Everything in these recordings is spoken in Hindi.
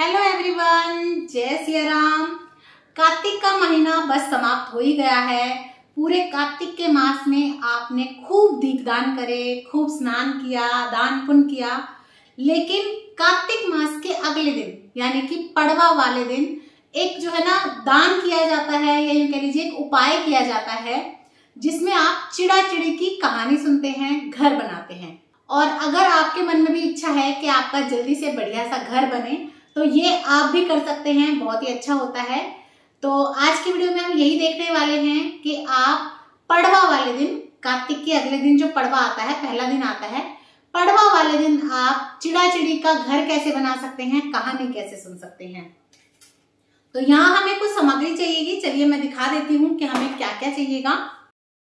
हेलो एवरीवन, जय सिया राम। कार्तिक का महीना बस समाप्त हो ही गया है। पूरे कार्तिक के मास में आपने खूब दीपदान करे, खूब स्नान किया, दान पुण्य किया, लेकिन कार्तिक मास के अगले दिन यानी कि पड़वा वाले दिन एक जो है ना दान किया जाता है, या यूं कह लीजिए एक उपाय किया जाता है जिसमें आप चिड़ा चिड़ी की कहानी सुनते हैं, घर बनाते हैं। और अगर आपके मन में भी इच्छा है कि आपका जल्दी से बढ़िया सा घर बने तो ये आप भी कर सकते हैं, बहुत ही अच्छा होता है। तो आज की वीडियो में हम यही देखने वाले हैं कि आप पड़वा वाले दिन, कार्तिक के अगले दिन जो पड़वा आता है, पहला दिन आता है, पड़वा वाले दिन आप चिड़ा चिड़ी का घर कैसे बना सकते हैं, कहानी कैसे सुन सकते हैं। तो यहाँ हमें कुछ सामग्री चाहिएगी, चलिए मैं दिखा देती हूँ कि हमें क्या क्या चाहिएगा।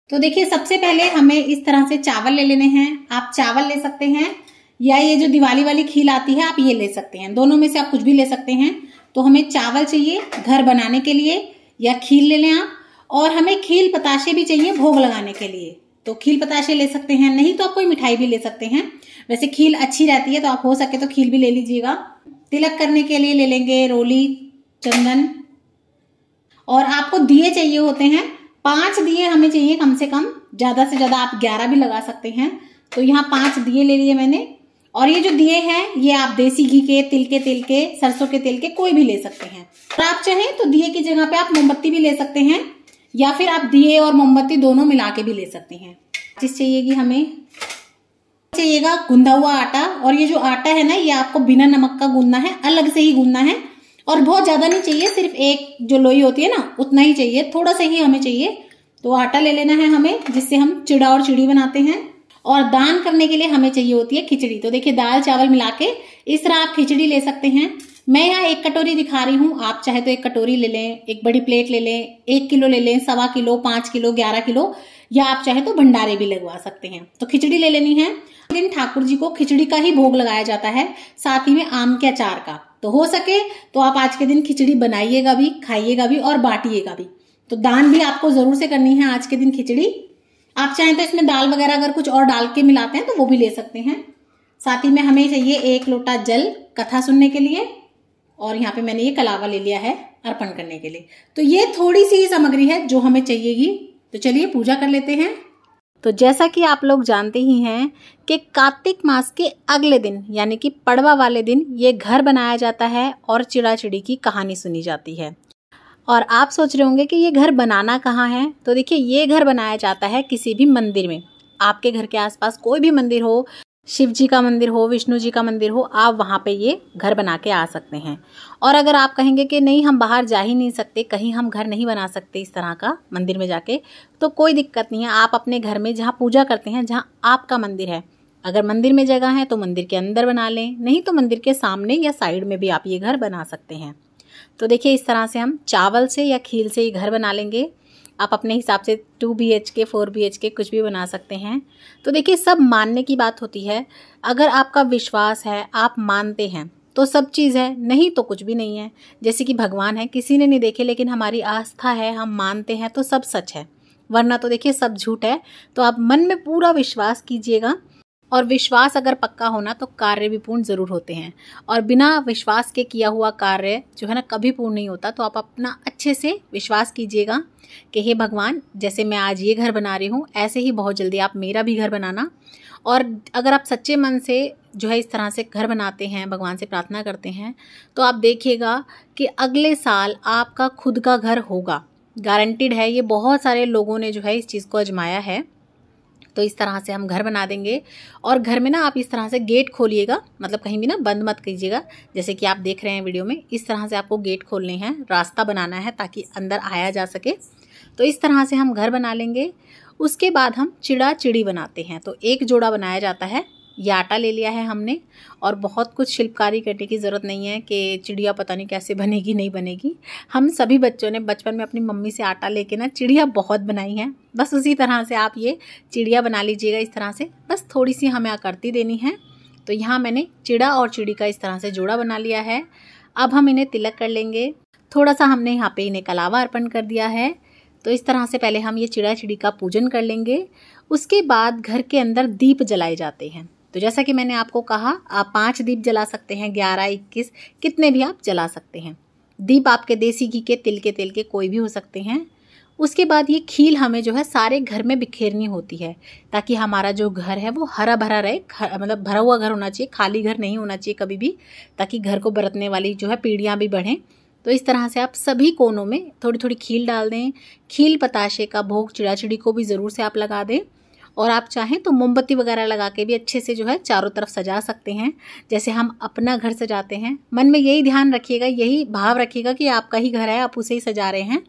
तो देखिए, सबसे पहले हमें इस तरह से चावल ले लेने हैं। आप चावल ले सकते हैं या ये जो दिवाली वाली खील आती है आप ये ले सकते हैं, दोनों में से आप कुछ भी ले सकते हैं। तो हमें चावल चाहिए घर बनाने के लिए, या खील ले लें आप। और हमें खील पताशे भी चाहिए भोग लगाने के लिए, तो खील पताशे ले सकते हैं, नहीं तो आप कोई मिठाई भी ले सकते हैं। वैसे खील अच्छी रहती है तो आप हो सके तो खील भी ले लीजिएगा। तिलक करने के लिए ले लेंगे रोली, चंदन, और आपको दिए चाहिए होते हैं 5 दिए हमें चाहिए कम से कम, ज्यादा से ज्यादा आप 11 भी लगा सकते हैं। तो यहाँ 5 दिए ले लिए मैंने। और ये जो दिए हैं ये आप देसी घी के, तिल के, सरसों के तेल के कोई भी ले सकते हैं। और आप चाहें तो दिए की जगह पे आप मोमबत्ती भी ले सकते हैं, या फिर आप दिए और मोमबत्ती दोनों मिला के भी ले सकते हैं। चीज चाहिएगी हमें, चाहिएगा गूंदा हुआ आटा। और ये जो आटा है ना ये आपको बिना नमक का गूंदना है, अलग से ही गूंदना है। और बहुत ज्यादा नहीं चाहिए, सिर्फ एक जो लोई होती है ना उतना ही चाहिए, थोड़ा सा ही हमें चाहिए। तो आटा ले लेना है हमें, जिससे हम चिड़ा और चिड़ी बनाते हैं। और दान करने के लिए हमें चाहिए होती है खिचड़ी। तो देखिए, दाल चावल मिला के इस तरह आप खिचड़ी ले सकते हैं। मैं यहाँ 1 कटोरी दिखा रही हूँ, आप चाहे तो 1 कटोरी ले लें, एक बड़ी प्लेट ले लें, 1 किलो ले लें, 1.25 किलो, 5 किलो, 11 किलो, या आप चाहे तो भंडारे भी लगवा सकते हैं। तो खिचड़ी ले लेनी है। दिन ठाकुर जी को खिचड़ी का ही भोग लगाया जाता है, साथ ही में आम के अचार का। तो हो सके तो आप आज के दिन खिचड़ी बनाइएगा भी, खाइएगा भी और बांटिएगा भी। तो दान भी आपको जरूर से करनी है आज के दिन खिचड़ी। आप चाहें तो इसमें दाल वगैरह अगर कुछ और डाल के मिलाते हैं तो वो भी ले सकते हैं। साथ ही में हमें चाहिए 1 लोटा जल कथा सुनने के लिए, और यहाँ पे मैंने ये कलावा ले लिया है अर्पण करने के लिए। तो ये थोड़ी सी ही सामग्री है जो हमें चाहिएगी। तो चलिए पूजा कर लेते हैं। तो जैसा कि आप लोग जानते ही हैं कि कार्तिक मास के अगले दिन यानी कि पड़वा वाले दिन ये घर बनाया जाता है और चिड़ा चिड़ी की कहानी सुनी जाती है। और आप सोच रहे होंगे कि ये घर बनाना कहाँ है। तो देखिए, ये घर बनाया जाता है किसी भी मंदिर में। आपके घर के आसपास कोई भी मंदिर हो, शिव जी का मंदिर हो, विष्णु जी का मंदिर हो, आप वहाँ पे ये घर बना के आ सकते हैं। और अगर आप कहेंगे कि नहीं हम बाहर जा ही नहीं सकते, कहीं हम घर नहीं बना सकते इस तरह का मंदिर में जाके, तो कोई दिक्कत नहीं है। आप अपने घर में जहाँ पूजा करते हैं, जहाँ आपका मंदिर है, अगर मंदिर में जगह है तो मंदिर के अंदर बना लें, नहीं तो मंदिर के सामने या साइड में भी आप ये घर बना सकते हैं। तो देखिए, इस तरह से हम चावल से या खील से ये घर बना लेंगे। आप अपने हिसाब से 2 BHK 4 BHK कुछ भी बना सकते हैं। तो देखिए, सब मानने की बात होती है। अगर आपका विश्वास है, आप मानते हैं तो सब चीज़ है, नहीं तो कुछ भी नहीं है। जैसे कि भगवान है, किसी ने नहीं देखे लेकिन हमारी आस्था है, हम मानते हैं तो सब सच है, वरना तो देखिए सब झूठ है। तो आप मन में पूरा विश्वास कीजिएगा। और विश्वास अगर पक्का होना तो कार्य भी पूर्ण जरूर होते हैं, और बिना विश्वास के किया हुआ कार्य जो है ना कभी पूर्ण नहीं होता। तो आप अपना अच्छे से विश्वास कीजिएगा कि हे भगवान, जैसे मैं आज ये घर बना रही हूँ, ऐसे ही बहुत जल्दी आप मेरा भी घर बनाना। और अगर आप सच्चे मन से जो है इस तरह से घर बनाते हैं, भगवान से प्रार्थना करते हैं, तो आप देखिएगा कि अगले साल आपका खुद का घर होगा, गारंटीड है। ये बहुत सारे लोगों ने जो है इस चीज़ को आजमाया है। तो इस तरह से हम घर बना देंगे। और घर में ना आप इस तरह से गेट खोलिएगा, मतलब कहीं भी ना बंद मत कीजिएगा। जैसे कि आप देख रहे हैं वीडियो में, इस तरह से आपको गेट खोलने हैं, रास्ता बनाना है ताकि अंदर आया जा सके। तो इस तरह से हम घर बना लेंगे। उसके बाद हम चिड़ा चिड़ी बनाते हैं। तो 1 जोड़ा बनाया जाता है। ये आटा ले लिया है हमने, और बहुत कुछ शिल्पकारी करने की ज़रूरत नहीं है कि चिड़िया पता नहीं कैसे बनेगी, नहीं बनेगी। हम सभी बच्चों ने बचपन में अपनी मम्मी से आटा लेके ना चिड़िया बहुत बनाई हैं। बस उसी तरह से आप ये चिड़िया बना लीजिएगा इस तरह से, बस थोड़ी सी हमें आकृति देनी है। तो यहाँ मैंने चिड़ा और चिड़ी का इस तरह से जोड़ा बना लिया है। अब हम इन्हें तिलक कर लेंगे। थोड़ा सा हमने यहाँ पे इन्हें कलावा अर्पण कर दिया है। तो इस तरह से पहले हम ये चिड़ा चिड़ी का पूजन कर लेंगे। उसके बाद घर के अंदर दीप जलाए जाते हैं। तो जैसा कि मैंने आपको कहा, आप 5 दीप जला सकते हैं, 11, 21, कितने भी आप जला सकते हैं। दीप आपके देसी घी के, तिल के कोई भी हो सकते हैं। उसके बाद ये खील हमें जो है सारे घर में बिखेरनी होती है, ताकि हमारा जो घर है वो हरा भरा रहे, मतलब भरा हुआ घर होना चाहिए, खाली घर नहीं होना चाहिए कभी भी, ताकि घर को बरतने वाली जो है पीढ़ियाँ भी बढ़ें। तो इस तरह से आप सभी कोनों में थोड़ी थोड़ी खील डाल दें। खील पताशे का भोग चिड़ाचिड़ी को भी ज़रूर से आप लगा दें, और आप चाहें तो मोमबत्ती वगैरह लगा के भी अच्छे से जो है चारों तरफ सजा सकते हैं, जैसे हम अपना घर सजाते हैं। मन में यही ध्यान रखिएगा, यही भाव रखिएगा कि आपका ही घर है, आप उसे ही सजा रहे हैं।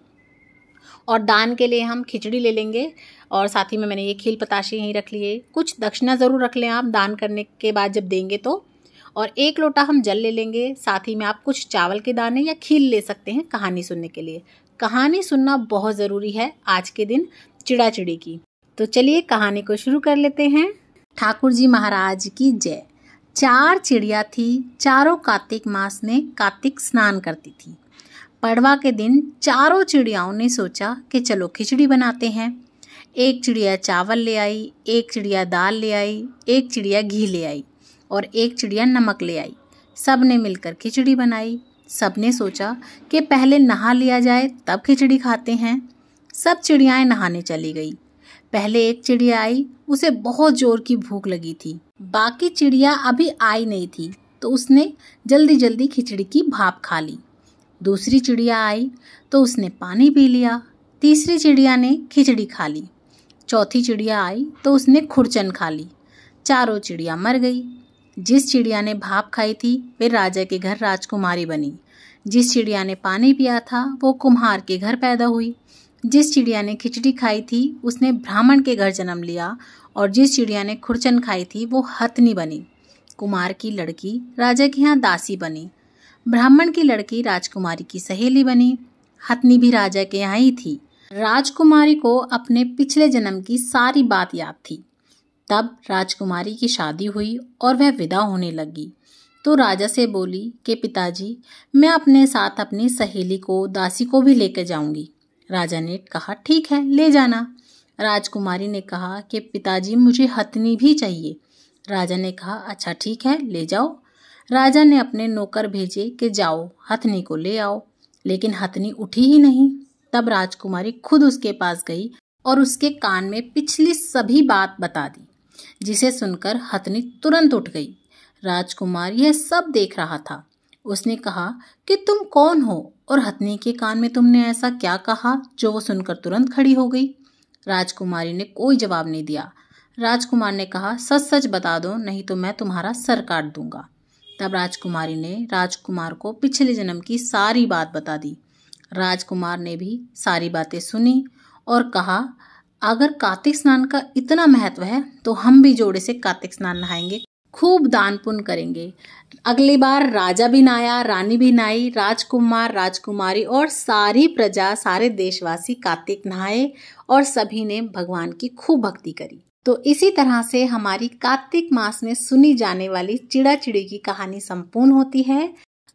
और दान के लिए हम खिचड़ी ले लेंगे, और साथ ही में मैंने ये खील पताशे यहीं रख लिए। कुछ दक्षिणा ज़रूर रख लें आप दान करने के बाद जब देंगे तो। और 1 लोटा हम जल ले लेंगे। साथ ही में आप कुछ चावल के दाने या खील ले सकते हैं कहानी सुनने के लिए। कहानी सुनना बहुत ज़रूरी है आज के दिन चिड़ाचिड़ी की। तो चलिए कहानी को शुरू कर लेते हैं। ठाकुर जी महाराज की जय। 4 चिड़िया थी, चारों कार्तिक मास में कार्तिक स्नान करती थी। पड़वा के दिन चारों चिड़ियाओं ने सोचा कि चलो खिचड़ी बनाते हैं। एक चिड़िया चावल ले आई, एक चिड़िया दाल ले आई, एक चिड़िया घी ले आई और एक चिड़िया नमक ले आई। सब ने मिलकर खिचड़ी बनाई। सब ने सोचा कि पहले नहा लिया जाए तब खिचड़ी खाते हैं। सब चिड़ियाएं नहाने चली गई। पहले एक चिड़िया आई, उसे बहुत जोर की भूख लगी थी। बाकी चिड़िया अभी आई नहीं थी, तो उसने जल्दी जल्दी खिचड़ी की भाप खा ली। दूसरी चिड़िया आई तो उसने पानी पी लिया। तीसरी चिड़िया ने खिचड़ी खा ली। चौथी चिड़िया आई तो उसने खुरचन खा ली। चारों चिड़िया मर गई। जिस चिड़िया ने भाप खाई थी वे राजा के घर राजकुमारी बनी। जिस चिड़िया ने पानी पिया था वो कुम्हार के घर पैदा हुई। जिस चिड़िया ने खिचड़ी खाई थी उसने ब्राह्मण के घर जन्म लिया, और जिस चिड़िया ने खुरचन खाई थी वो हथनी बनी। कुम्हार की लड़की राजा के यहाँ दासी बनी। ब्राह्मण की लड़की राजकुमारी की सहेली बनी। हथनी भी राजा के यहाँ ही थी। राजकुमारी को अपने पिछले जन्म की सारी बात याद थी। तब राजकुमारी की शादी हुई और वह विदा होने लगी, तो राजा से बोली कि पिताजी, मैं अपने साथ अपनी सहेली को, दासी को भी लेकर जाऊंगी। राजा ने कहा ठीक है, ले जाना। राजकुमारी ने कहा कि पिताजी मुझे हथनी भी चाहिए। राजा ने कहा अच्छा ठीक है, ले जाओ। राजा ने अपने नौकर भेजे कि जाओ हथनी को ले आओ, लेकिन हथनी उठी ही नहीं। तब राजकुमारी खुद उसके पास गई और उसके कान में पिछली सभी बात बता दी, जिसे सुनकर हथनी तुरंत उठ गई। राजकुमार यह सब देख रहा था। उसने कहा कि तुम कौन हो और हथनी के कान में तुमने ऐसा क्या कहा जो वो सुनकर तुरंत खड़ी हो गई। राजकुमारी ने कोई जवाब नहीं दिया। राजकुमार ने कहा सच सच बता दो, नहीं तो मैं तुम्हारा सर काट दूंगा। तब राजकुमारी ने राजकुमार को पिछले जन्म की सारी बात बता दी। राजकुमार ने भी सारी बातें सुनी और कहा अगर कार्तिक स्नान का इतना महत्व है तो हम भी जोड़े से कार्तिक स्नान नहाएंगे, खूब दान पुण्य करेंगे। अगली बार राजा भी नहाया, रानी भी नहाई, राजकुमार, राजकुमारी और सारी प्रजा, सारे देशवासी कार्तिक नहाए और सभी ने भगवान की खूब भक्ति करी। तो इसी तरह से हमारी कार्तिक मास में सुनी जाने वाली चिड़ाचिड़ी की कहानी संपूर्ण होती है।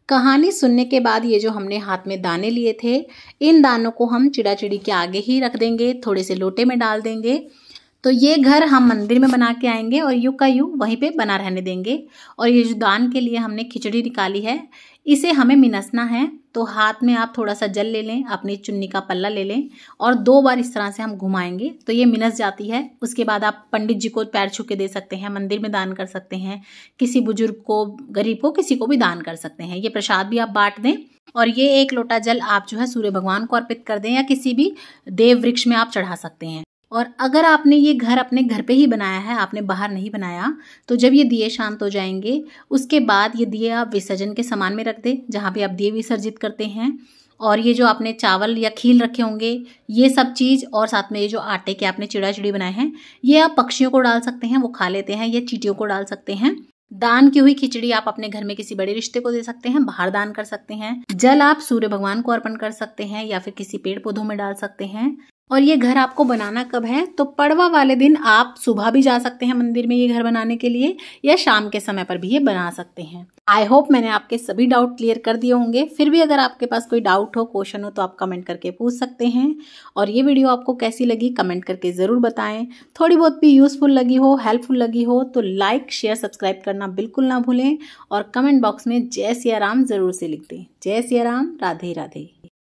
कहानी सुनने के बाद ये जो हमने हाथ में दाने लिए थे, इन दानों को हम चिड़ाचिड़ी के आगे ही रख देंगे, थोड़े से लोटे में डाल देंगे। तो ये घर हम मंदिर में बना के आएंगे और यूं का यूं वहीं पे बना रहने देंगे। और ये जो दान के लिए हमने खिचड़ी निकाली है, इसे हमें मिनसना है। तो हाथ में आप थोड़ा सा जल ले लें, अपनी चुन्नी का पल्ला ले लें और 2 बार इस तरह से हम घुमाएंगे तो ये मिनस जाती है। उसके बाद आप पंडित जी को पैर छू के दे सकते हैं, मंदिर में दान कर सकते हैं, किसी बुजुर्ग को, गरीब को, किसी को भी दान कर सकते हैं। ये प्रसाद भी आप बांट दें और ये 1 लोटा जल आप जो है सूर्य भगवान को अर्पित कर दें या किसी भी देव वृक्ष में आप चढ़ा सकते हैं। और अगर आपने ये घर अपने घर पे ही बनाया है, आपने बाहर नहीं बनाया, तो जब ये दिए शांत हो जाएंगे उसके बाद ये दिए आप विसर्जन के सामान में रख दें, जहाँ भी आप दिए विसर्जित करते हैं। और ये जो आपने चावल या खील रखे होंगे, ये सब चीज़ और साथ में ये जो आटे के आपने चिड़ाचिड़ी बनाए हैं, ये आप पक्षियों को डाल सकते हैं, वो खा लेते हैं, या चींटियों को डाल सकते हैं। दान की हुई खिचड़ी आप अपने घर में किसी बड़े रिश्ते को दे सकते हैं, बाहर दान कर सकते हैं। जल आप सूर्य भगवान को अर्पण कर सकते हैं या फिर किसी पेड़ पौधों में डाल सकते हैं। और ये घर आपको बनाना कब है, तो पड़वा वाले दिन आप सुबह भी जा सकते हैं मंदिर में ये घर बनाने के लिए, या शाम के समय पर भी ये बना सकते हैं। आई होप मैंने आपके सभी डाउट क्लियर कर दिए होंगे। फिर भी अगर आपके पास कोई डाउट हो, क्वेश्चन हो, तो आप कमेंट करके पूछ सकते हैं। और ये वीडियो आपको कैसी लगी कमेंट करके ज़रूर बताएं। थोड़ी बहुत भी यूज़फुल लगी हो, हेल्पफुल लगी हो तो लाइक शेयर सब्सक्राइब करना बिल्कुल ना भूलें। और कमेंट बॉक्स में जय सिया राम ज़रूर से लिख दें। जय सिया राम, राधे राधे।